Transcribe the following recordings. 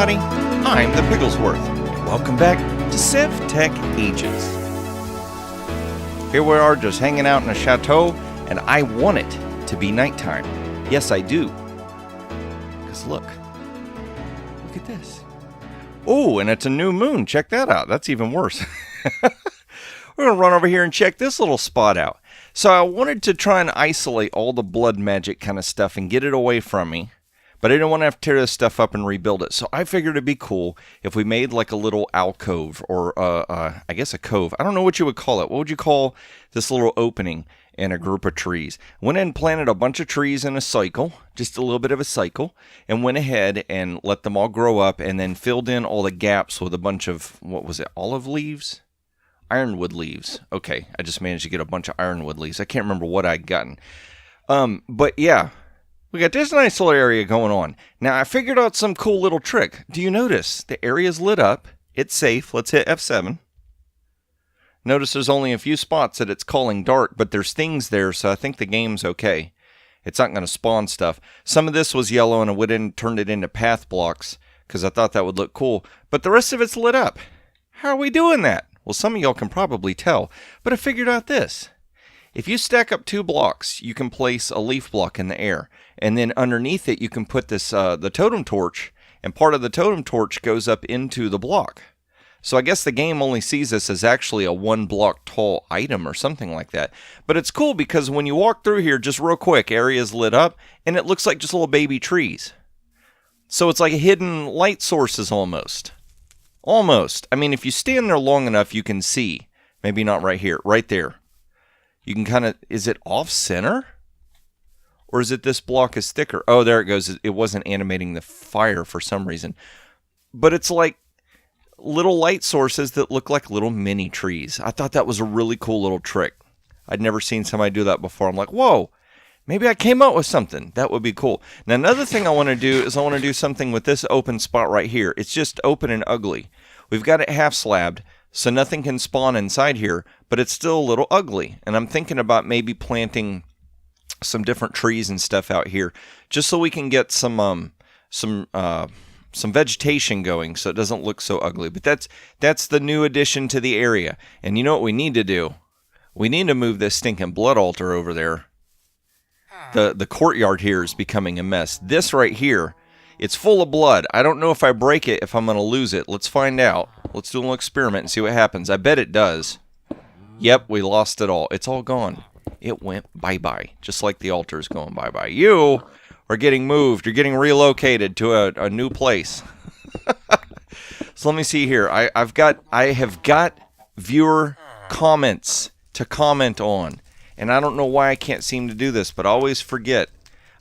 everybody, I'm the Pigglesworth, and welcome back to Sevtech Ages. Here we are just hanging out in a chateau, and I want it to be nighttime. Yes, I do. Because look at this. Oh, and it's a new moon. Check that out. That's even worse. We're going to run over here and check this little spot out. So I wanted to try and isolate all the blood magic kind of stuff and get it away from me. But I didn't want to have to tear this stuff up and rebuild it. So I figured it'd be cool if we made like a little alcove or I guess a cove. I don't know what you would call it. What would you call this little opening in a group of trees? Went in and planted a bunch of trees in a cycle, just a little bit of a cycle, and went ahead and let them all grow up and then filled in all the gaps with a bunch of, what was it, olive leaves? Ironwood leaves. Okay, I just managed to get a bunch of ironwood leaves. I can't remember what I'd gotten. But yeah. We got this nice little area going on. Now, I figured out some cool little trick. Do you notice the area's lit up? It's safe. Let's hit F7. Notice there's only a few spots that it's calling dark, but there's things there, so I think the game's okay. It's not going to spawn stuff. Some of this was yellow, and I went in and turned it into path blocks because I thought that would look cool. But the rest of it's lit up. How are we doing that? Well, some of y'all can probably tell, but I figured out this. If you stack up 2 blocks, you can place a leaf block in the air. And then underneath it, you can put this the totem torch. And part of the totem torch goes up into the block. So I guess the game only sees this as actually a 1 block tall item or something like that. But it's cool because when you walk through here, just real quick, area's lit up. And it looks like just little baby trees. So it's like a hidden light sources almost. Almost. I mean, if you stand there long enough, you can see. Maybe not right here. Right there. You can kind of, is it off center? Or is it this block is thicker? Oh, there it goes. It wasn't animating the fire for some reason. But it's like little light sources that look like little mini trees. I thought that was a really cool little trick. I'd never seen somebody do that before. I'm like, whoa, maybe I came up with something. That would be cool. Now, another thing I want to do is I want to do something with this open spot right here. It's just open and ugly. We've got it half slabbed. So nothing can spawn inside here, but it's still a little ugly. And I'm thinking about maybe planting some different trees and stuff out here, just so we can get some vegetation going, so it doesn't look so ugly. But that's the new addition to the area. And you know what we need to do? We need to move this stinking blood altar over there. The courtyard here is becoming a mess. This right here, it's full of blood. I don't know if I break it, if I'm going to lose it. Let's find out. Let's do a little experiment and see what happens. I bet it does. Yep, we lost it all. It's all gone. It went bye-bye, just like the altar is going bye-bye. You are getting moved. You're getting relocated to a new place. So let me see here. I have got viewer comments to comment on. And I don't know why I can't seem to do this, but I always forget.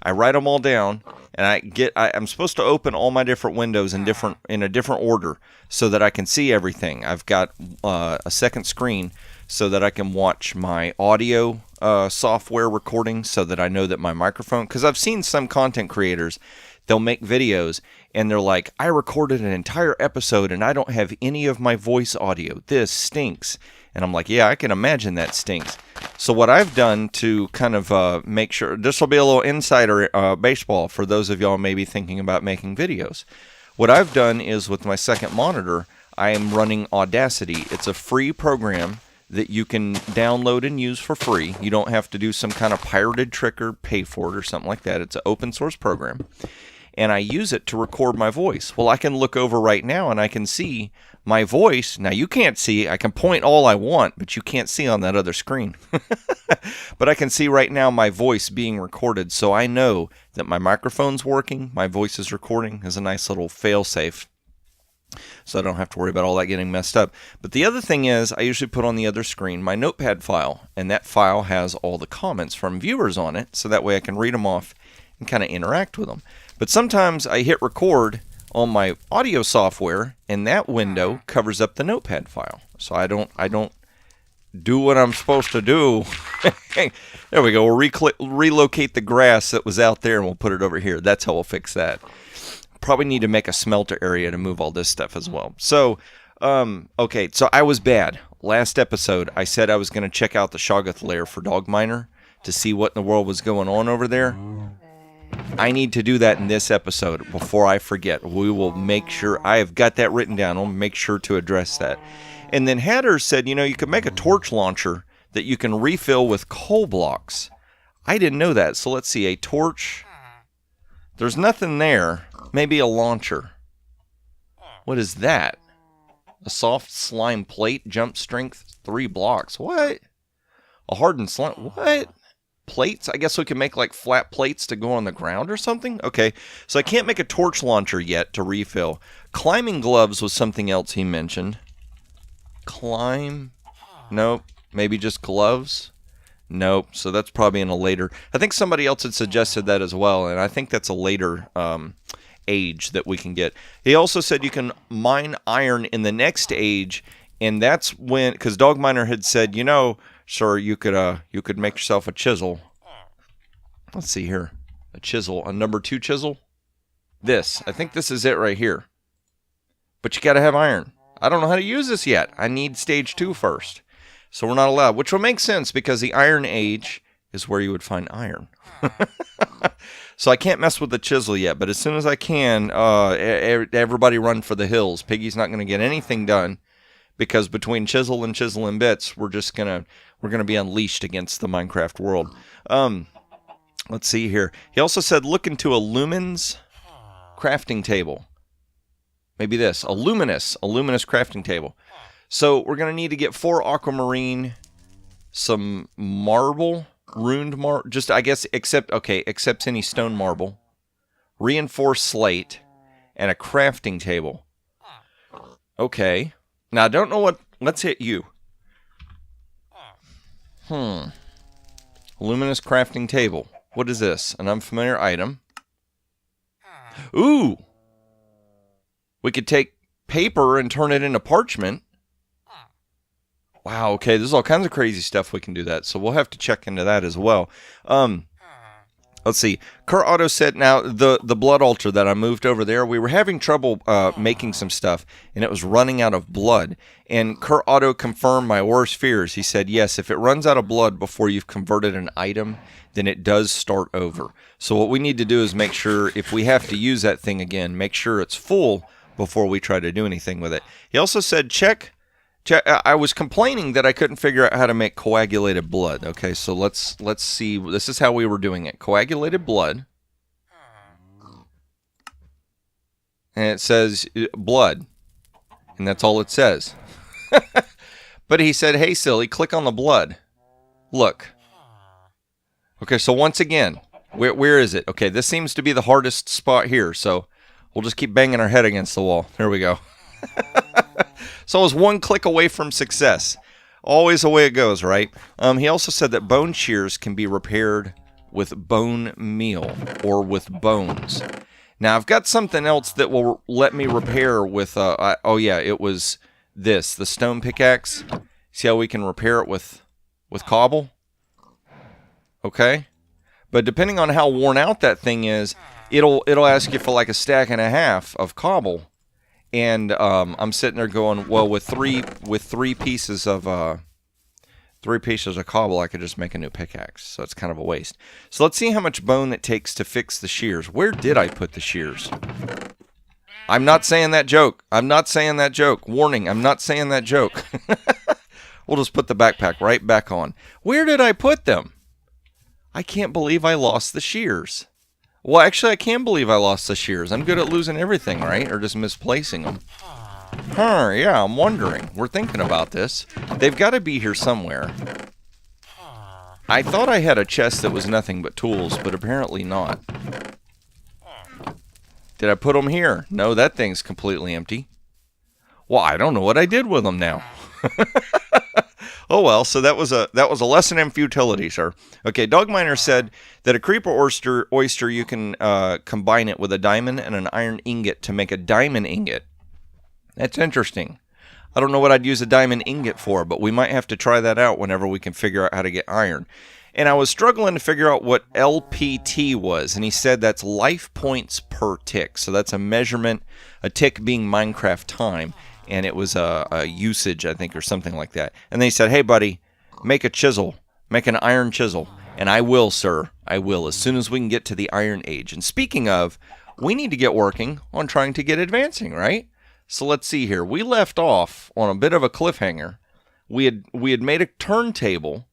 I write them all down. And I'm supposed to open all my different windows in a different order so that I can see everything. I've got a second screen so that I can watch my audio software recording so that I know that my microphone, because I've seen some content creators, they'll make videos and they're like, I recorded an entire episode and I don't have any of my voice audio. This stinks. And I'm like, yeah, I can imagine that stinks. So what I've done to kind of make sure, this will be a little insider baseball for those of y'all maybe thinking about making videos. What I've done is with my second monitor, I am running Audacity. It's a free program that you can download and use for free. You don't have to do some kind of pirated trick or pay for it or something like that. It's an open source program. And I use it to record my voice. Well, I can look over right now and I can see my voice. Now, you can't see. I can point all I want, but you can't see on that other screen. But I can see right now my voice being recorded. So I know that my microphone's working. My voice is recording. There's a nice little fail-safe. So I don't have to worry about all that getting messed up. But the other thing is, I usually put on the other screen my notepad file. And that file has all the comments from viewers on it. So that way I can read them off and kind of interact with them. But sometimes I hit record on my audio software, and that window covers up the notepad file. So I don't do what I'm supposed to do. There we go. We'll relocate the grass that was out there, and we'll put it over here. That's how we'll fix that. Probably need to make a smelter area to move all this stuff as well. So, okay. So I was bad. Last episode, I said I was going to check out the Shoggoth lair for Dog Miner to see what in the world was going on over there. I need to do that in this episode before I forget. We will make sure. I have got that written down. I'll make sure to address that. And then Hatter said, you know, you could make a torch launcher that you can refill with coal blocks. I didn't know that. So let's see. A torch. There's nothing there. Maybe a launcher. What is that? A soft slime plate, jump strength 3 blocks. What? A hardened slime. What? Plates? I guess we can make like flat plates to go on the ground or something? Okay, so I can't make a torch launcher yet to refill. Climbing gloves was something else he mentioned. Climb? Nope. Maybe just gloves? Nope. So that's probably in a later... I think somebody else had suggested that as well, and I think that's a later age that we can get. He also said you can mine iron in the next age, and that's when... Because Dogminer had said, you know... Sir, you could make yourself a chisel. Let's see here. A chisel. A number 2 chisel. This. I think this is it right here. But you got to have iron. I don't know how to use this yet. I need stage 2 first. So we're not allowed. Which will make sense because the Iron Age is where you would find iron. So I can't mess with the chisel yet. But as soon as I can, everybody run for the hills. Piggy's not going to get anything done. Because between chisel and bits, we're gonna be unleashed against the Minecraft world. Let's see here. He also said look into a lumens crafting table. Maybe this, a luminous crafting table. So we're gonna need to get 4 aquamarine, some marble, runed marble, just I guess except any stone marble, reinforced slate, and a crafting table. Okay. Now, I don't know what... Let's hit you. Luminous crafting table. What is this? An unfamiliar item. Ooh! We could take paper and turn it into parchment. Wow, okay. There's all kinds of crazy stuff we can do that. So we'll have to check into that as well. Let's see. Kurt Otto said, now, the blood altar that I moved over there, we were having trouble making some stuff, and it was running out of blood. And Kurt Otto confirmed my worst fears. He said, yes, if it runs out of blood before you've converted an item, then it does start over. So what we need to do is make sure, if we have to use that thing again, make sure it's full before we try to do anything with it. He also said, check. I was complaining that I couldn't figure out how to make coagulated blood. Okay, so let's see. This is how we were doing it. Coagulated blood. And it says blood. And that's all it says. But he said, hey, silly, click on the blood. Look. Okay, so once again, where is it? Okay, this seems to be the hardest spot here, so we'll just keep banging our head against the wall. There we go. So I was 1 click away from success. Always the way it goes, right? He also said that bone shears can be repaired with bone meal or with bones. Now, I've got something else that will let me repair with... oh, yeah, it was this, the stone pickaxe. See how we can repair it with cobble? Okay? But depending on how worn out that thing is, it'll ask you for like a stack and a half of cobble. And I'm sitting there going, well, with three pieces of cobble, I could just make a new pickaxe. So it's kind of a waste. So let's see how much bone it takes to fix the shears. Where did I put the shears? I'm not saying that joke. I'm not saying that joke. Warning, I'm not saying that joke. We'll just put the backpack right back on. Where did I put them? I can't believe I lost the shears. Well, actually, I can believe I lost the shears. I'm good at losing everything, right? Or just misplacing them. Yeah, I'm wondering. We're thinking about this. They've got to be here somewhere. I thought I had a chest that was nothing but tools, but apparently not. Did I put them here? No, that thing's completely empty. Well, I don't know what I did with them now. Oh well, so that was a lesson in futility, sir. Okay, Dogminer said that a creeper oyster you can combine it with a diamond and an iron ingot to make a diamond ingot. That's interesting. I don't know what I'd use a diamond ingot for, but we might have to try that out whenever we can figure out how to get iron. And I was struggling to figure out what LPT was, and he said that's life points per tick. So that's a measurement, a tick being Minecraft time. And it was a usage, I think, or something like that. And then he said, hey, buddy, make a chisel. Make an iron chisel. And I will, sir. I will, as soon as we can get to the Iron Age. And speaking of, we need to get working on trying to get advancing, right? So let's see here. We left off on a bit of a cliffhanger. We had made a turntable,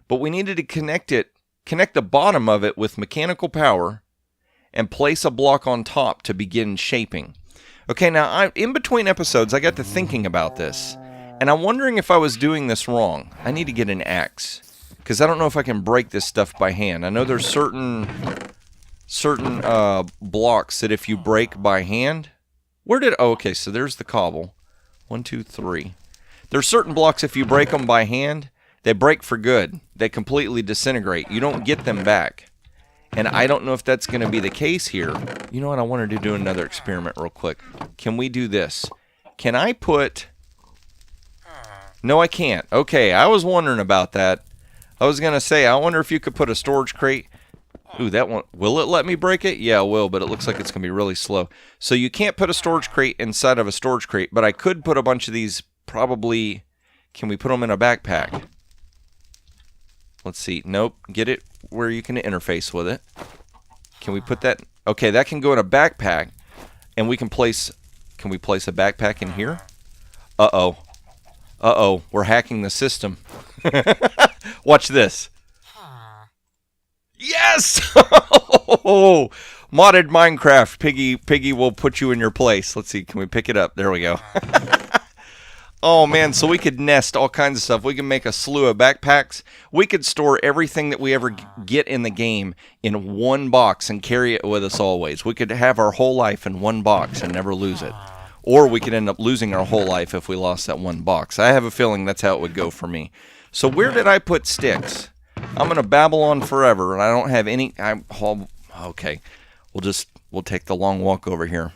but we needed to connect the bottom of it with mechanical power and place a block on top to begin shaping. Okay, now in between episodes, I got to thinking about this, and I'm wondering if I was doing this wrong. I need to get an axe, because I don't know if I can break this stuff by hand. I know there's certain blocks that if you break by hand... Oh, okay, so there's the cobble. 1, 2, 3. There's certain blocks, if you break them by hand, they break for good. They completely disintegrate. You don't get them back. And I don't know if that's going to be the case here. You know what? I wanted to do another experiment real quick. Can we do this? Can I put... No, I can't. Okay, I was wondering about that. I was going to say, I wonder if you could put a storage crate... Ooh, that one... Will it let me break it? Yeah, it will, but it looks like it's going to be really slow. So you can't put a storage crate inside of a storage crate, but I could put a bunch of these probably... Can we put them in a backpack? Let's see. Nope. Get it where you can interface with it. Can we put that... Okay, that can go in a backpack, and we can place... Can we place a backpack in here? Uh-oh. Uh-oh. We're hacking the system. Watch this. Yes! Oh, modded Minecraft. Piggy will put you in your place. Let's see. Can we pick it up? There we go. Oh, man. So we could nest all kinds of stuff. We can make a slew of backpacks. We could store everything that we ever get in the game in one box and carry it with us always. We could have our whole life in one box and never lose it. Or we could end up losing our whole life if we lost that one box. I have a feeling that's how it would go for me. So where did I put sticks? I'm going to babble on forever, and I don't have any... Okay. We'll take the long walk over here.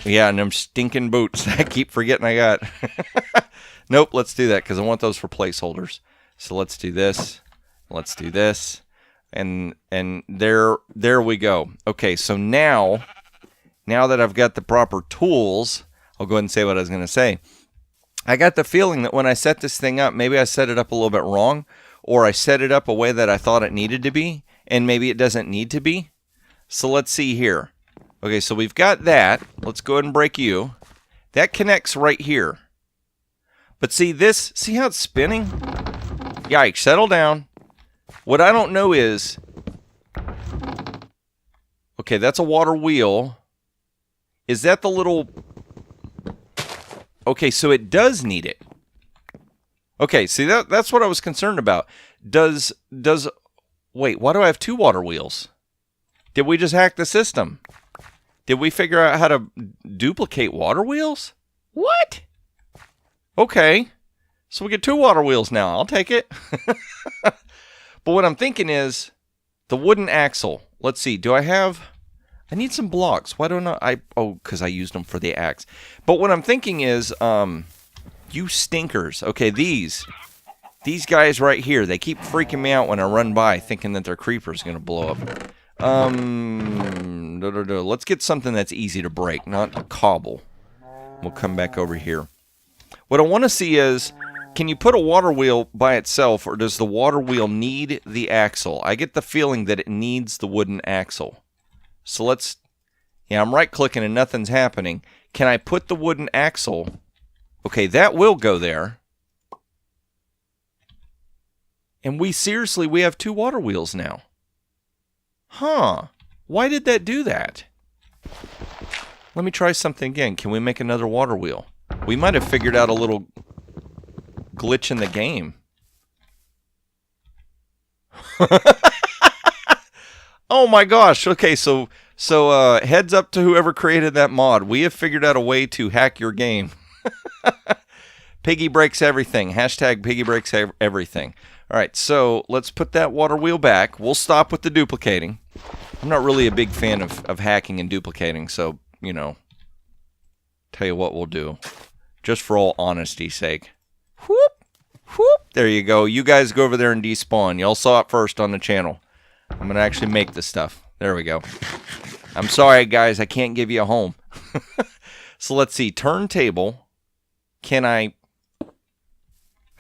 Yeah, and them stinking boots. I keep forgetting I got. Nope, let's do that, because I want those for placeholders. So let's do this. Let's do this. And there we go. Okay, so now that I've got the proper tools, I'll go ahead and say what I was going to say. I got the feeling that when I set this thing up, maybe I set it up a little bit wrong, or I set it up a way that I thought it needed to be, and maybe it doesn't need to be. So let's see here. Okay, so we've got that. Let's go ahead and break you. That connects right here. But see this? See how it's spinning? Yikes, settle down. What I don't know is... Okay, that's a water wheel. Is that the little... Okay, so it does need it. Okay, see, that's what I was concerned about. Wait, why do I have two water wheels? Did we just hack the system? Did we figure out how to duplicate water wheels? What? Okay, so we get two water wheels now. I'll take it. But what I'm thinking is the wooden axle. Let's see, do I have... I need some blocks. Why don't I... Oh, because I used them for the axe. But what I'm thinking is... You stinkers. Okay, these guys right here, they keep freaking me out when I run by thinking that their creeper's going to blow up. Let's get something that's easy to break, not a cobble. We'll come back over here. What I want to see is, can you put a water wheel by itself, or does the water wheel need the axle? I get the feeling that it needs the wooden axle. So let's... Yeah, I'm right-clicking and nothing's happening. Can I put the wooden axle... Okay, that will go there. And we have two water wheels now. Huh. Why did that do that? Let me try something again. Can we make another water wheel? We might have figured out a little glitch in the game. Oh my gosh. Okay, so heads up to whoever created that mod. We have figured out a way to hack your game. Piggy breaks everything. Hashtag Piggy breaks everything. All right, so let's put that water wheel back. We'll stop with the duplicating. I'm not really a big fan of hacking and duplicating, so, you know, tell you what we'll do. Just for all honesty's sake. Whoop, whoop. There you go. You guys go over there and despawn. Y'all saw it first on the channel. I'm going to actually make this stuff. There we go. I'm sorry, guys. I can't give you a home. So let's see. Turntable. I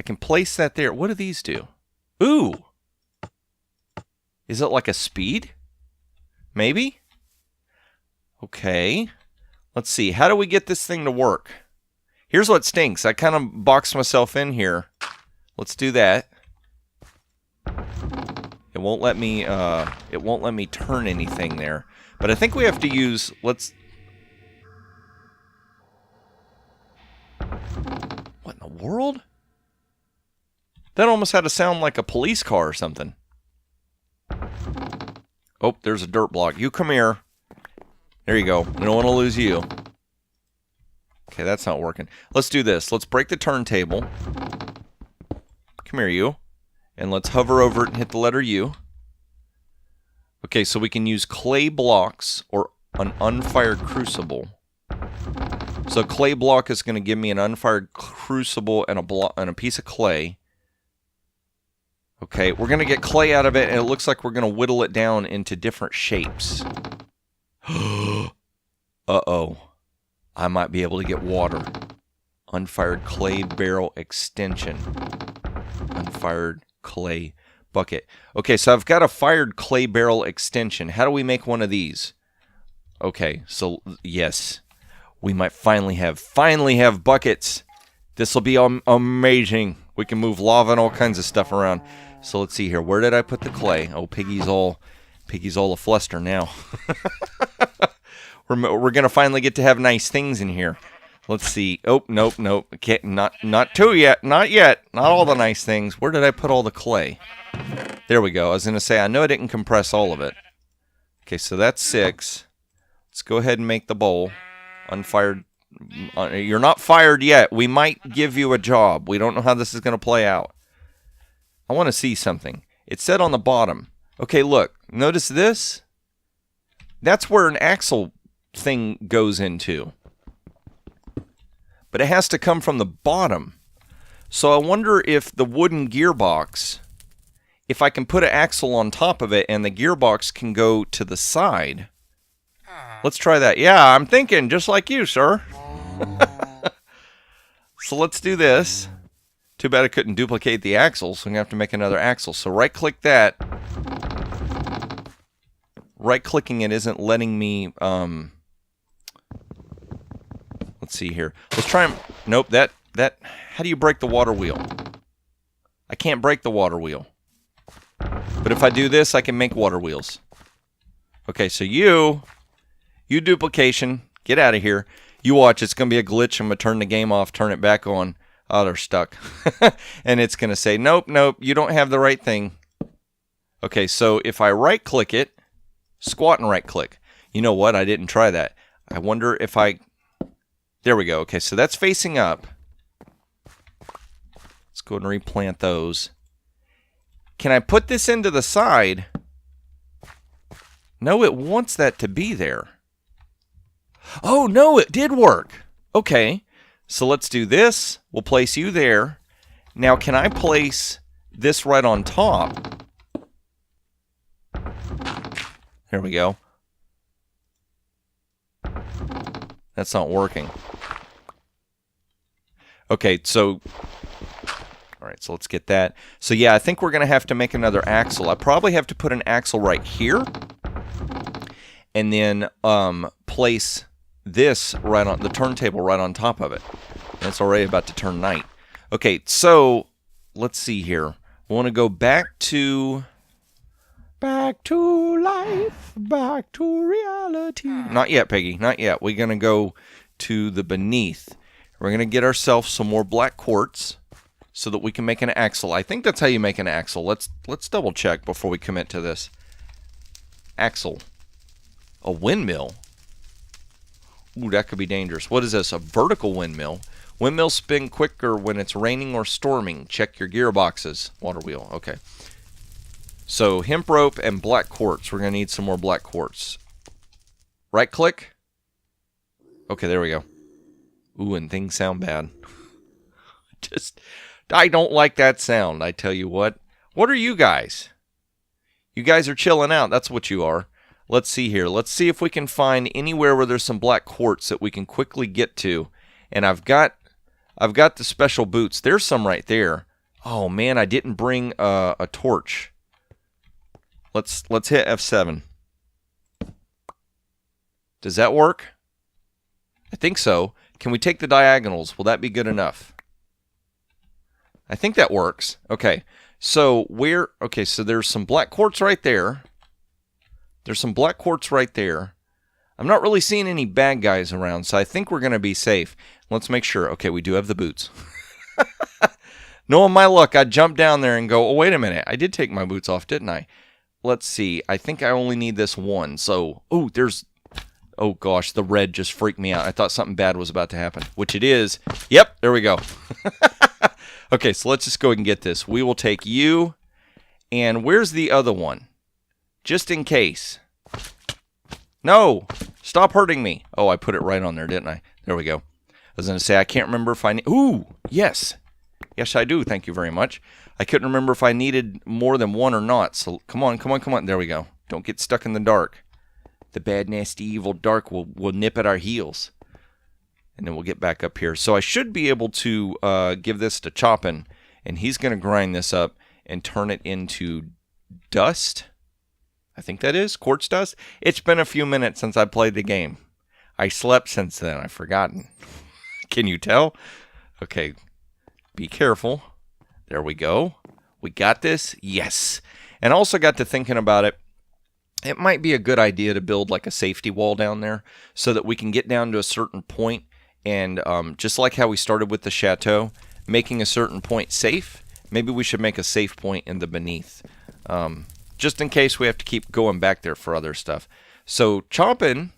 can place that there. What do these do? Ooh. Is it like a speed? Maybe? Okay. Let's see. How do we get this thing to work? Here's what stinks. I kind of boxed myself in here. Let's do that. It won't let me turn anything there. But I think we have to use, what in the world? That almost had to sound like a police car or something. Oh, there's a dirt block. You come here. There you go. I don't want to lose you. Okay, that's not working. Let's do this. Let's break the turntable. Come here, you. And let's hover over it and hit the letter U. Okay, so we can use clay blocks or an unfired crucible. So clay block is going to give me an unfired crucible and a piece of clay. Okay, we're going to get clay out of it, and it looks like we're going to whittle it down into different shapes. Uh-oh. I might be able to get water. Unfired clay barrel extension. Unfired clay bucket. Okay, so I've got a fired clay barrel extension. How do we make one of these? Okay, so yes. We might finally have buckets. This will be amazing. We can move lava and all kinds of stuff around. So let's see here. Where did I put the clay? Oh, Piggy's all a fluster now. We're gonna finally get to have nice things in here. Let's see. Oh, nope. Okay, not two yet. Not yet. Not all the nice things. Where did I put all the clay? There we go. I was gonna say, I know I didn't compress all of it. Okay, so that's 6. Let's go ahead and make the bowl. Unfired. You're not fired yet. We might give you a job. We don't know how this is gonna play out. I want to see something. It said on the bottom. Okay, look. Notice this? That's where an axle thing goes into. But it has to come from the bottom. So I wonder if the wooden gearbox, if I can put an axle on top of it and the gearbox can go to the side. Let's try that. Yeah, I'm thinking just like you, sir. So let's do this. Too bad I couldn't duplicate the axle, so I'm going to have to make another axle. So right-click that. Right-clicking it isn't letting me... Let's see here. Let's try and... Nope, that... How do you break the water wheel? I can't break the water wheel. But if I do this, I can make water wheels. Okay, so you duplication. Get out of here. You watch, it's going to be a glitch. I'm going to turn the game off, turn it back on. Oh, they're stuck. And it's going to say, nope, you don't have the right thing. Okay, so if I right-click it, squat and right-click. You know what? I didn't try that. I wonder if I... There we go. Okay, so that's facing up. Let's go ahead and replant those. Can I put this into the side? No, it wants that to be there. Oh, no, it did work. Okay. So let's do this. We'll place you there. Now, can I place this right on top? There we go. That's not working. Okay, so... Alright, so let's get that. So yeah, I think we're going to have to make another axle. I probably have to put an axle right here. And then place this right on the turntable right on top of it. And it's already about to turn night. Okay, so let's see here. I want to go back to life, back to reality. Not yet, Peggy, not yet. We're going to go to the beneath. We're going to get ourselves some more black quartz so that we can make an axle. I think that's how you make an axle. Let's double check before we commit to this. Axle. A windmill? Ooh, that could be dangerous. What is this? A vertical windmill? Windmills spin quicker when it's raining or storming. Check your gearboxes. Water wheel. Okay. So, hemp rope and black quartz. We're going to need some more black quartz. Right click. Okay, there we go. Ooh, and things sound bad. I don't like that sound, I tell you what. What are you guys? You guys are chilling out. That's what you are. Let's see here. Let's see if we can find anywhere where there's some black quartz that we can quickly get to. And I've got the special boots. There's some right there. Oh, man, I didn't bring a torch. Let's hit F7. Does that work? I think so. Can we take the diagonals? Will that be good enough? I think that works. Okay. So so there's some black quartz right there. There's some black quartz right there. I'm not really seeing any bad guys around, so I think we're going to be safe. Let's make sure. Okay, we do have the boots. Knowing my luck, I'd jump down there and go, oh, wait a minute. I did take my boots off, didn't I? Let's see. I think I only need this one. So, oh gosh, the red just freaked me out. I thought something bad was about to happen, which it is. Yep, there we go. Okay, so let's just go ahead and get this. We will take you, and where's the other one? Just in case. No, stop hurting me. Oh, I put it right on there, didn't I? There we go. I was going to say, I can't remember if I need... Ooh, yes. Yes, I do. Thank you very much. I couldn't remember if I needed more than one or not. So come on, come on, come on. There we go. Don't get stuck in the dark. The bad, nasty, evil dark will nip at our heels. And then we'll get back up here. So I should be able to give this to Choppin', and he's going to grind this up and turn it into dust. I think that is quartz dust. It's been a few minutes since I played the game. I slept since then. I've forgotten. Can you tell? Okay. Be careful. There we go. We got this. Yes. And also got to thinking about it. It might be a good idea to build like a safety wall down there so that we can get down to a certain point and just like how we started with the Chateau, making a certain point safe, maybe we should make a safe point in the beneath. Just in case we have to keep going back there for other stuff. So, Choppin',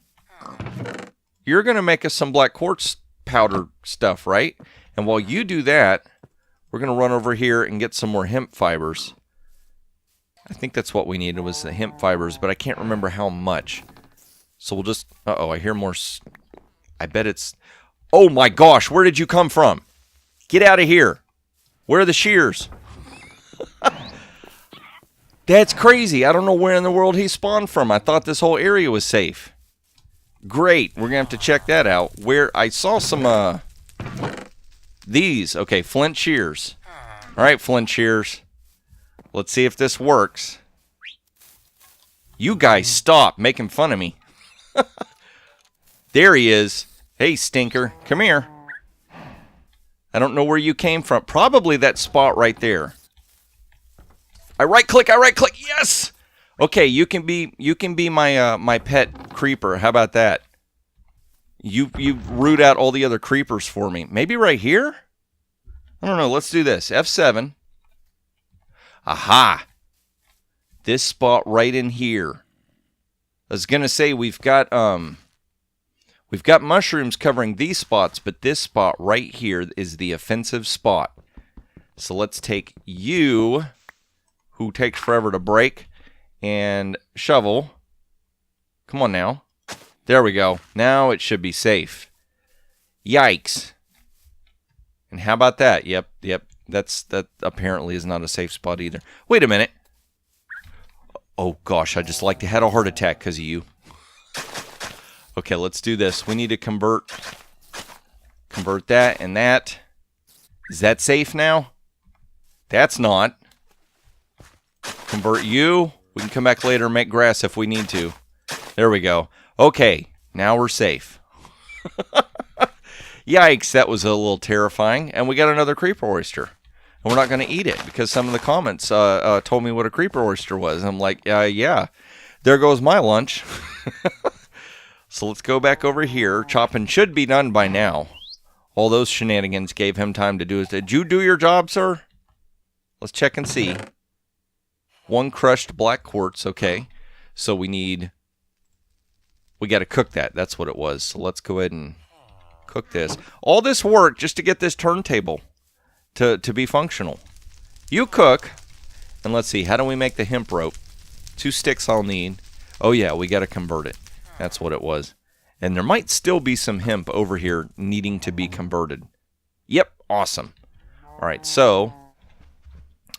you're going to make us some black quartz powder stuff, right? And while you do that, we're going to run over here and get some more hemp fibers. I think that's what we needed was the hemp fibers, but I can't remember how much. So we'll just... Uh-oh, I hear more... I bet it's... Oh my gosh, where did you come from? Get out of here. Where are the shears? That's crazy. I don't know where in the world he spawned from. I thought this whole area was safe. Great. We're going to have to check that out. Where I saw some, these. Okay, flint shears. All right, flint shears. Let's see if this works. You guys stop making fun of me. There he is. Hey, stinker. Come here. I don't know where you came from. Probably that spot right there. I right click. Yes. Okay, you can be my my pet creeper. How about that? You root out all the other creepers for me. Maybe right here? I don't know. Let's do this. F7. Aha. This spot right in here. I was going to say we've got mushrooms covering these spots, but this spot right here is the offensive spot. So let's take you, who takes forever to break, and shovel. Come on now. There we go. Now it should be safe. Yikes. And how about that? Yep. That apparently is not a safe spot either. Wait a minute. Oh gosh, I just like to had a heart attack because of you. Okay, let's do this. We need to convert that and that. Is that safe now? That's not. Convert you. We can come back later and make grass if we need to. There we go. Okay, now we're safe. Yikes, that was a little terrifying. And we got another creeper oyster. And we're not going to eat it because some of the comments told me what a creeper oyster was. I'm like, yeah, there goes my lunch. So let's go back over here. Chopping should be done by now. All those shenanigans gave him time to do it. Did you do your job, sir? Let's check and see. One crushed black quartz. Okay. So we got to cook that. That's what it was. So let's go ahead and cook this. All this work just to get this turntable to be functional. You cook. And let's see. How do we make the hemp rope? 2 sticks I'll need. Oh, yeah. We got to convert it. That's what it was. And there might still be some hemp over here needing to be converted. Yep, awesome. All right, so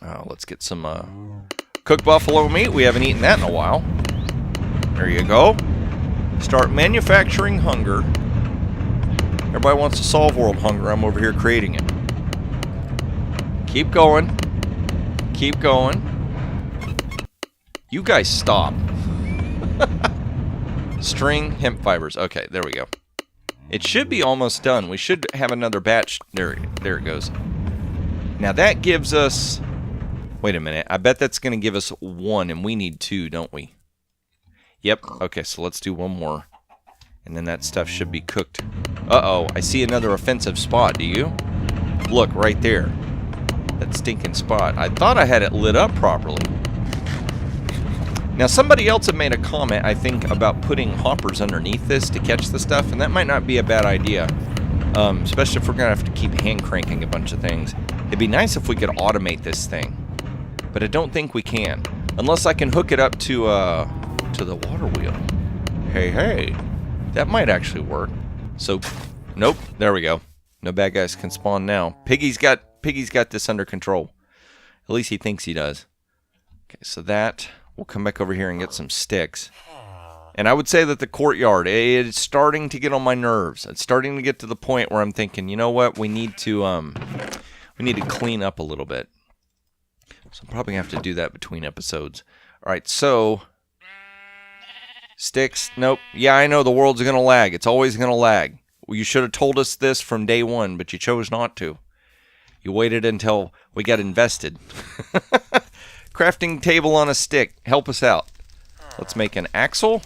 let's get some cooked buffalo meat. We haven't eaten that in a while. There you go. Start manufacturing hunger. Everybody wants to solve world hunger. I'm over here creating it. Keep going. Keep going. You guys stop. String, hemp fibers. Okay, there we go. It should be almost done. We should have another batch. There it goes. Now that gives us... Wait a minute. I bet that's going to give us 1, and we need 2, don't we? Yep. Okay, so let's do 1 more. And then that stuff should be cooked. Uh-oh. I see another offensive spot. Do you? Look, right there. That stinking spot. I thought I had it lit up properly. Now, somebody else had made a comment, I think, about putting hoppers underneath this to catch the stuff, and that might not be a bad idea. Especially if we're going to have to keep hand cranking a bunch of things. It'd be nice if we could automate this thing. But I don't think we can. Unless I can hook it up to the water wheel. Hey. That might actually work. So, nope. There we go. No bad guys can spawn now. Piggy's got this under control. At least he thinks he does. Okay, so that... We'll come back over here and get some sticks. And I would say that the courtyard, it's starting to get on my nerves. It's starting to get to the point where I'm thinking, you know what? We need to clean up a little bit. So I'm probably going to have to do that between episodes. All right, so... Sticks. Nope. Yeah, I know the world's going to lag. It's always going to lag. Well, you should have told us this from day one, but you chose not to. You waited until we got invested. Crafting table on a stick. Help us out. Let's make an axle.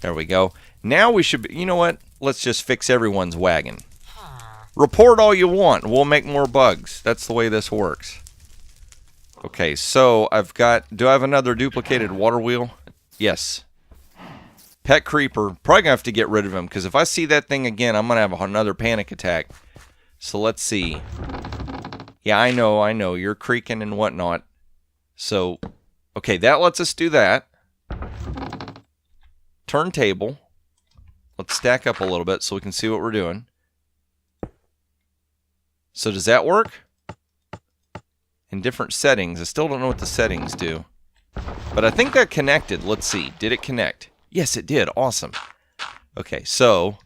There we go. Now we should be... You know what? Let's just fix everyone's wagon. Report all you want. We'll make more bugs. That's the way this works. Okay, so I've got... Do I have another duplicated water wheel? Yes. Pet creeper. Probably gonna have to get rid of him, because if I see that thing again, I'm gonna have another panic attack. So let's see. Yeah, I know. You're creaking and whatnot. So, okay, that lets us do that. Turntable. Let's stack up a little bit so we can see what we're doing. So does that work? In different settings. I still don't know what the settings do. But I think that connected. Let's see. Did it connect? Yes, it did. Awesome. Okay, so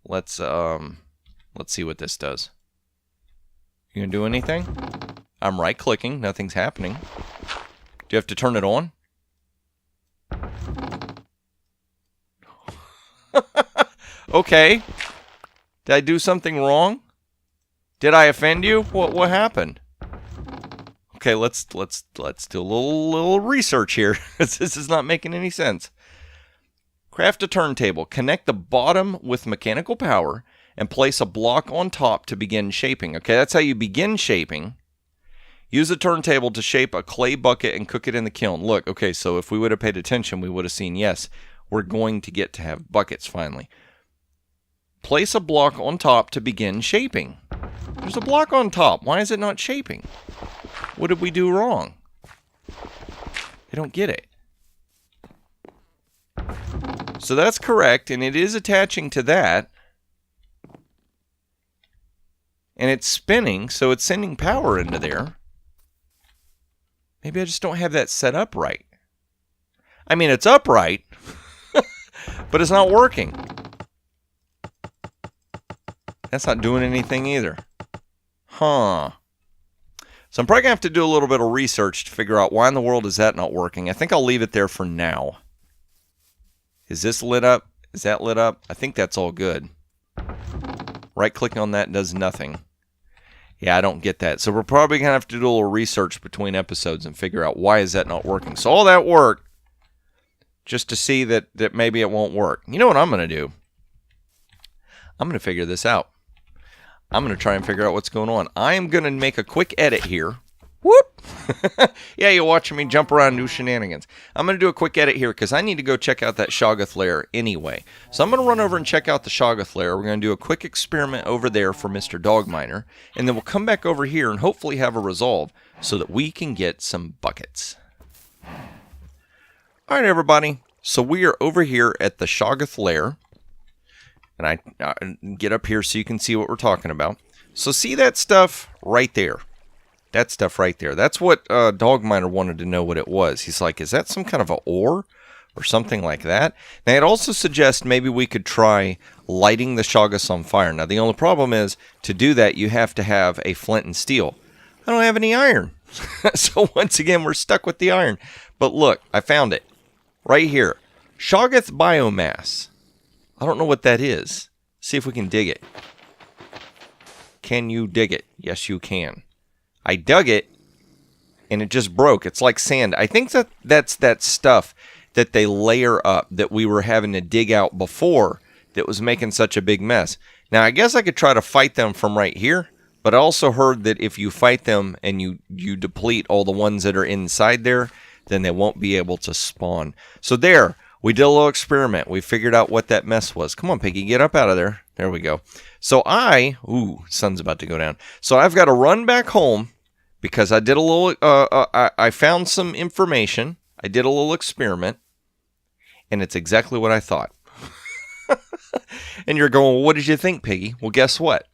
let's see what this does. You gonna do anything? I'm right-clicking. Nothing's happening. Do you have to turn it on? Okay. Did I do something wrong? Did I offend you? What happened? Okay, let's do a little research here. This is not making any sense. Craft a turntable. Connect the bottom with mechanical power and place a block on top to begin shaping. Okay, that's how you begin shaping. Use a turntable to shape a clay bucket and cook it in the kiln. Look, okay, so if we would have paid attention, we would have seen, yes, we're going to get to have buckets finally. Place a block on top to begin shaping. There's a block on top. Why is it not shaping? What did we do wrong? I don't get it. So that's correct, and it is attaching to that. And it's spinning, so it's sending power into there. Maybe I just don't have that set up right. I mean, it's upright, but it's not working. That's not doing anything either. Huh. So I'm probably going to have to do a little bit of research to figure out why in the world is that not working. I think I'll leave it there for now. Is this lit up? Is that lit up? I think that's all good. Right-clicking on that does nothing. Yeah, I don't get that. So we're probably going to have to do a little research between episodes and figure out why is that not working. So all that work just to see that maybe it won't work. You know what I'm going to do? I'm going to figure this out. I'm going to try and figure out what's going on. I am going to make a quick edit here. Whoop! Yeah, you're watching me jump around and do shenanigans. I'm going to do a quick edit here because I need to go check out that Shoggoth lair anyway. So I'm going to run over and check out the Shoggoth lair. We're going to do a quick experiment over there for Mr. Dogminer. And then we'll come back over here and hopefully have a resolve so that we can get some buckets. Alright, everybody. So we are over here at the Shoggoth lair. And I get up here so you can see what we're talking about. So see that stuff right there? That stuff right there. That's what Dogminer wanted to know what it was. He's like, is that some kind of an ore or something like that? Now, it also suggests maybe we could try lighting the Shoggoths on fire. Now, the only problem is, to do that, you have to have a flint and steel. I don't have any iron. So once again, we're stuck with the iron. But look, I found it. Right here. Shoggoth biomass. I don't know what that is. See if we can dig it. Can you dig it? Yes, you can. I dug it, and it just broke. It's like sand. I think that's that stuff that they layer up that we were having to dig out before that was making such a big mess. Now, I guess I could try to fight them from right here, but I also heard that if you fight them and you deplete all the ones that are inside there, then they won't be able to spawn. So there, we did a little experiment. We figured out what that mess was. Come on, Piggy, get up out of there. There we go. So sun's about to go down. So I've got to run back home because I did a little, I found some information. I did a little experiment, and it's exactly what I thought. And you're going, well, what did you think, Piggy? Well, guess what?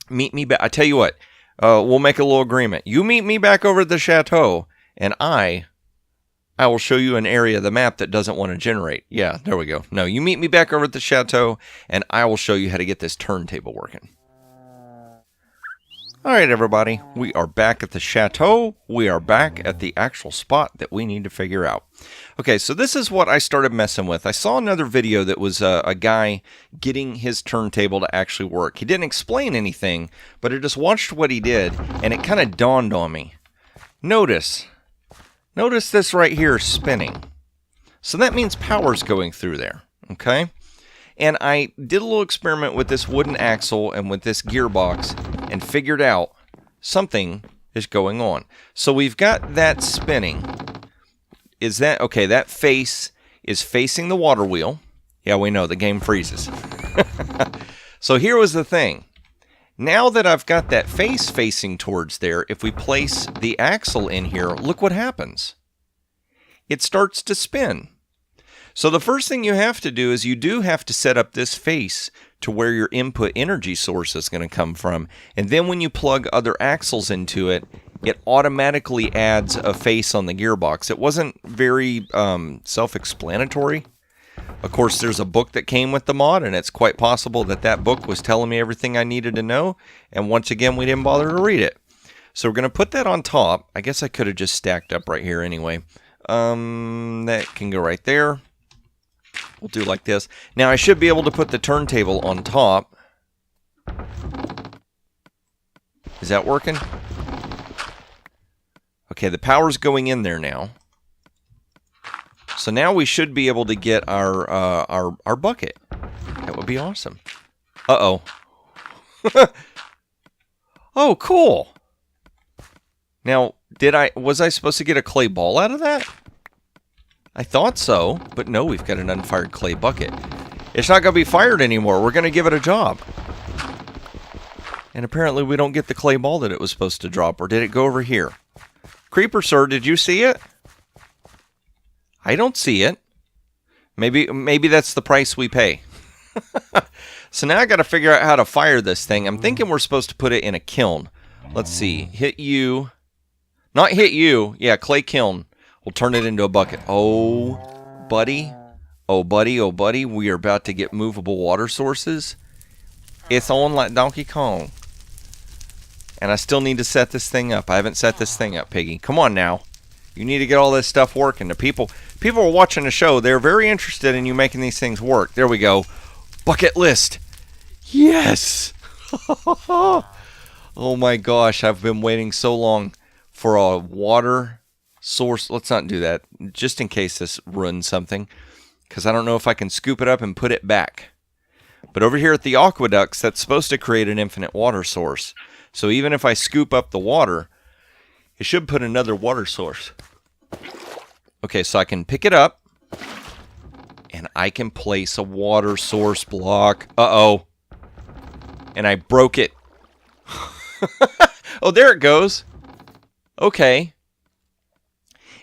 Meet me back. I tell you what, we'll make a little agreement. You meet me back over at the Chateau, and I will show you an area of the map that doesn't want to generate. Yeah, there we go. No, you meet me back over at the Chateau, and I will show you how to get this turntable working. All right, everybody. We are back at the Chateau. We are back at the actual spot that we need to figure out. Okay, so this is what I started messing with. I saw another video that was a guy getting his turntable to actually work. He didn't explain anything, but I just watched what he did, and it kind of dawned on me. Notice this right here spinning. So that means power's going through there, okay? And I did a little experiment with this wooden axle and with this gearbox and figured out something is going on. So we've got that spinning. Is that, okay, that face is facing the water wheel. Yeah, we know, the game freezes. So here was the thing. Now that I've got that face facing towards there, if we place the axle in here, look what happens. It starts to spin. So the first thing you have to do is you do have to set up this face to where your input energy source is going to come from. And then when you plug other axles into it, it automatically adds a face on the gearbox. It wasn't very self-explanatory. Of course, there's a book that came with the mod, and it's quite possible that that book was telling me everything I needed to know. And once again, we didn't bother to read it. So we're going to put that on top. I guess I could have just stacked up right here anyway. That can go right there. We'll do like this. Now I should be able to put the turntable on top. Is that working? Okay, the power's going in there now. So now we should be able to get our bucket. That would be awesome. Uh-oh. Oh, cool. Now, was I supposed to get a clay ball out of that? I thought so, but no, we've got an unfired clay bucket. It's not going to be fired anymore. We're going to give it a job. And apparently we don't get the clay ball that it was supposed to drop, or did it go over here? Creeper, sir, did you see it? I don't see it. Maybe that's the price we pay. So now I got to figure out how to fire this thing. I'm thinking we're supposed to put it in a kiln. Let's see. Hit you. Not hit you. Yeah, clay kiln. We'll turn it into a bucket. Oh, buddy. Oh, buddy. Oh, buddy. We are about to get movable water sources. It's on like Donkey Kong. And I still need to set this thing up. I haven't set this thing up, Piggy. Come on now. You need to get all this stuff working. The people are watching the show. They're very interested in you making these things work. There we go. Bucket list. Yes. Oh my gosh. I've been waiting so long for a water source. Let's not do that, just in case this ruins something, because I don't know if I can scoop it up and put it back. But over here at the aqueducts, that's supposed to create an infinite water source. So even if I scoop up the water, it should put another water source. Okay, so I can pick it up, and I can place a water source block. Uh-oh. And I broke it. Oh, there it goes. Okay.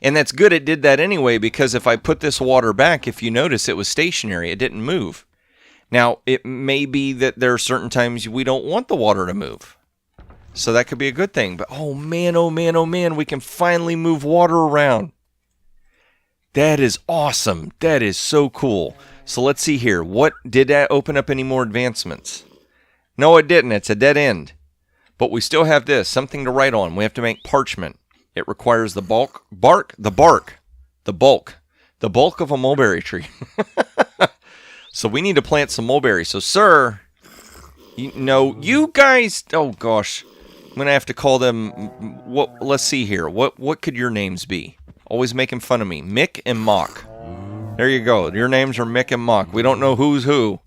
And that's good it did that anyway, because if I put this water back, if you notice, it was stationary. It didn't move. Now, it may be that there are certain times we don't want the water to move. So that could be a good thing. But oh man, oh man, oh man, we can finally move water around. That is awesome. That is so cool. So let's see here. What did that open up any more advancements? No, it didn't. It's a dead end. But we still have this, something to write on. We have to make parchment. It requires the bulk of a mulberry tree. So we need to plant some mulberry. So, sir, you guys, oh gosh, I'm going to have to call them, let's see here. What could your names be? Always making fun of me. Mick and Mock. There you go. Your names are Mick and Mock. We don't know who's who.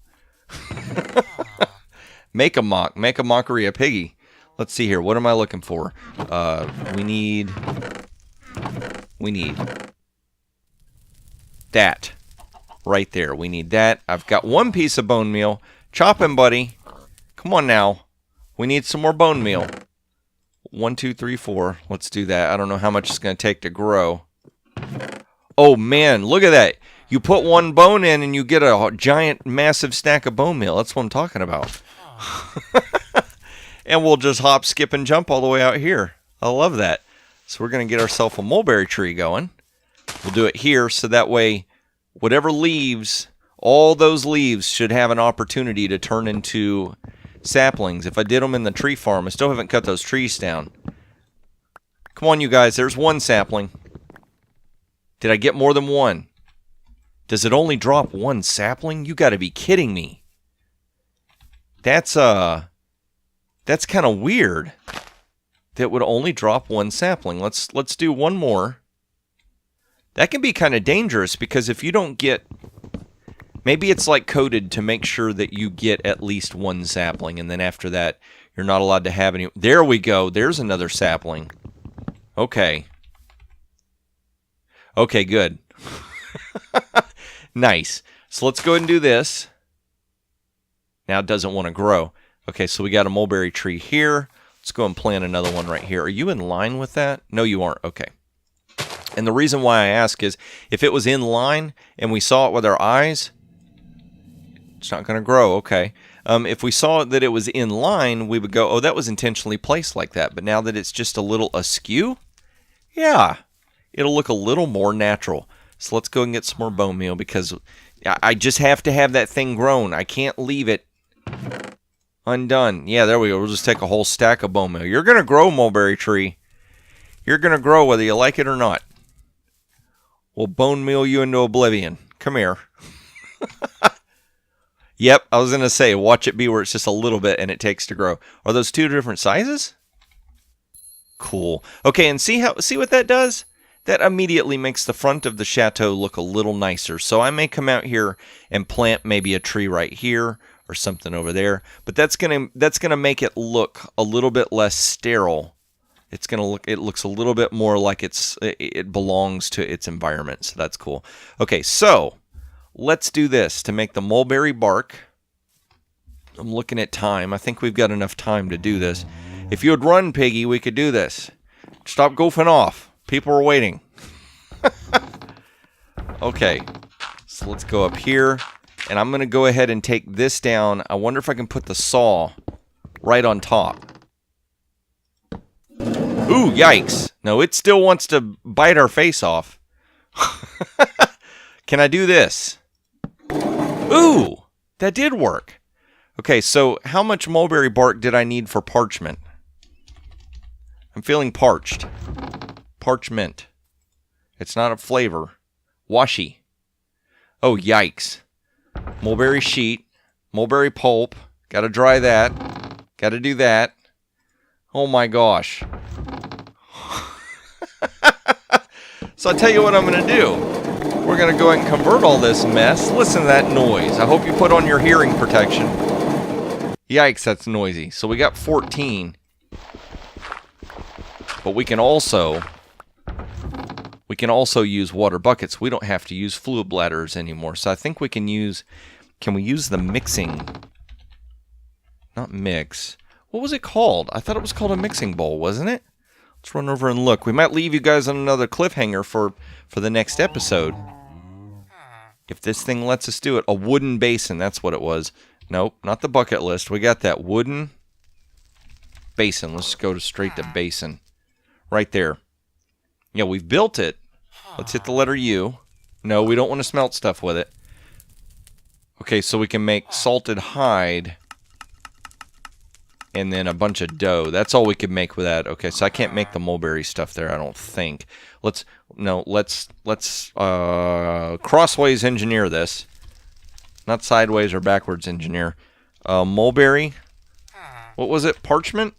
Make a mockery of Piggy. Let's see here. What am I looking for? We need that. Right there. We need that. I've got one piece of bone meal. Chop him, buddy. Come on now. We need some more bone meal. 1, 2, 3, 4. Let's do that. I don't know how much it's going to take to grow. Oh, man. Look at that. You put one bone in and you get a giant, massive stack of bone meal. That's what I'm talking about. And we'll just hop, skip, and jump all the way out here. I love that. So we're going to get ourselves a mulberry tree going. We'll do it here so that way whatever leaves, all those leaves should have an opportunity to turn into saplings. If I did them in the tree farm, I still haven't cut those trees down. Come on, you guys. There's one sapling. Did I get more than one? Does it only drop one sapling? You got to be kidding me. That's kind of weird. That would only drop one sapling. Let's do one more. That can be kind of dangerous because if you don't get... Maybe it's like coded to make sure that you get at least one sapling, and then after that, you're not allowed to have any... There we go. There's another sapling. Okay. Okay, good. Nice. So let's go ahead and do this. Now it doesn't want to grow. Okay, so we got a mulberry tree here. Let's go and plant another one right here. Are you in line with that? No, you aren't. Okay. And the reason why I ask is if it was in line and we saw it with our eyes, it's not going to grow. Okay. If we saw that it was in line, we would go, oh, that was intentionally placed like that. But now that it's just a little askew, yeah, it'll look a little more natural. So let's go and get some more bone meal because I just have to have that thing grown. I can't leave it undone. Yeah, there we go. We'll just take a whole stack of bone meal. You're going to grow, mulberry tree. You're going to grow whether you like it or not. We'll bone meal you into oblivion. Come here. Yep, I was going to say, watch it be where it's just a little bit and it takes to grow. Are those two different sizes? Cool. Okay, and see what that does? That immediately makes the front of the chateau look a little nicer. So I may come out here and plant maybe a tree right here or something over there. But that's gonna make it look a little bit less sterile. It looks a little bit more like it belongs to its environment. So that's cool. Okay, so let's do this to make the mulberry bark. I'm looking at time. I think we've got enough time to do this. If you would run, Piggy, we could do this. Stop goofing off. People are waiting. Okay, so let's go up here. And I'm going to go ahead and take this down. I wonder if I can put the saw right on top. Ooh, yikes. No, it still wants to bite our face off. Can I do this? Ooh, that did work. Okay, so how much mulberry bark did I need for parchment? I'm feeling parched. Parchment. It's not a flavor. Washy. Oh, yikes. Mulberry sheet. Mulberry pulp. Gotta dry that. Gotta do that. Oh my gosh. So I'll tell you what I'm going to do. We're going to go ahead and convert all this mess. Listen to that noise. I hope you put on your hearing protection. Yikes, that's noisy. So we got 14. But we can also use water buckets. We don't have to use fluid bladders anymore. So I think we can use we use the mixing? Not mix. What was it called? I thought it was called a mixing bowl, wasn't it? Let's run over and look. We might leave you guys on another cliffhanger for the next episode. If this thing lets us do it. A wooden basin, that's what it was. Nope, not the bucket list. We got that wooden basin. Let's go straight to basin. Right there. Yeah, we've built it. Let's hit the letter U. No, we don't want to smelt stuff with it. Okay, so we can make salted hide and then a bunch of dough. That's all we could make with that. Okay, so I can't make the mulberry stuff there, I don't think. Let's crossways engineer this. Not sideways or backwards engineer. Mulberry. What was it? Parchment?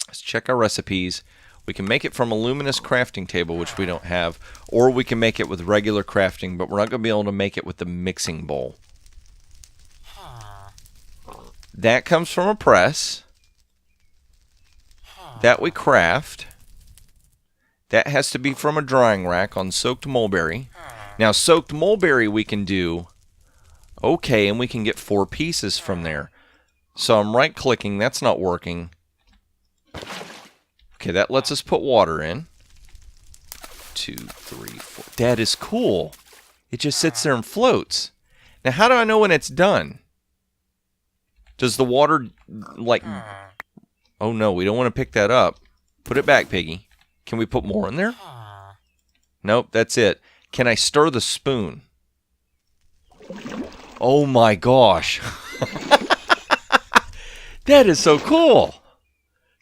Let's check our recipes. We can make it from a luminous crafting table, which we don't have, or we can make it with regular crafting, but we're not going to be able to make it with the mixing bowl. That comes from a press. That we craft. That has to be from a drying rack on soaked mulberry. Now, soaked mulberry we can do, okay, and we can get 4 pieces from there. So I'm right-clicking. That's not working. Okay, that lets us put water in. 2, 3, 4. That is cool. It just sits there and floats. Now, how do I know when it's done? Does the water, like... Oh, no, we don't want to pick that up. Put it back, Piggy. Can we put more in there? Nope, that's it. Can I stir the spoon? Oh, my gosh. That is so cool.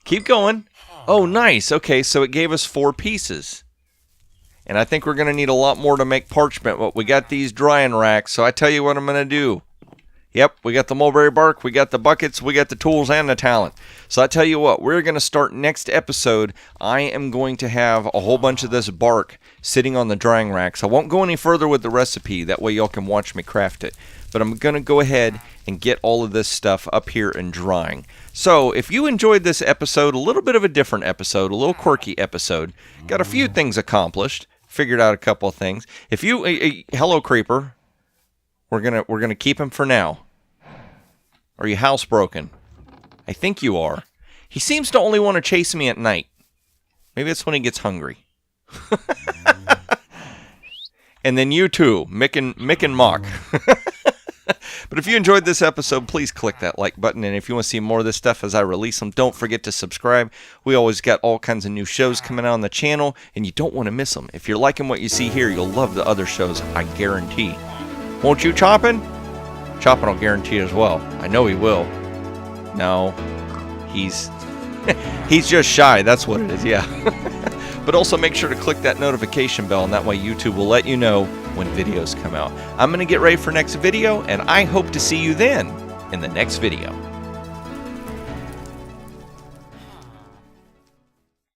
Keep going. Oh, nice. Okay, so it gave us 4 pieces. And I think we're going to need a lot more to make parchment, but we got these drying racks, so I tell you what I'm going to do. Yep, we got the mulberry bark, we got the buckets, we got the tools and the talent. So I tell you what, we're going to start next episode. I am going to have a whole bunch of this bark sitting on the drying racks. I won't go any further with the recipe, that way y'all can watch me craft it. But I'm going to go ahead and get all of this stuff up here and drying. So if you enjoyed this episode, a little bit of a different episode, a little quirky episode, got a few things accomplished, figured out a couple of things. If you, hello creeper, we're gonna keep him for now. Are you housebroken? I think you are. He seems to only want to chase me at night. Maybe that's when he gets hungry. And then you too, Mick and Mock. But if you enjoyed this episode, please click that like button. And if you want to see more of this stuff as I release them, don't forget to subscribe. We always got all kinds of new shows coming out on the channel, and you don't want to miss them. If you're liking what you see here, you'll love the other shows, I guarantee. Won't you, Choppin'? Choppin' will guarantee as well. I know he will. No, he's just shy. That's what it is, yeah. But also make sure to click that notification bell, and that way YouTube will let you know when videos come out. I'm going to get ready for next video, and I hope to see you then in the next video.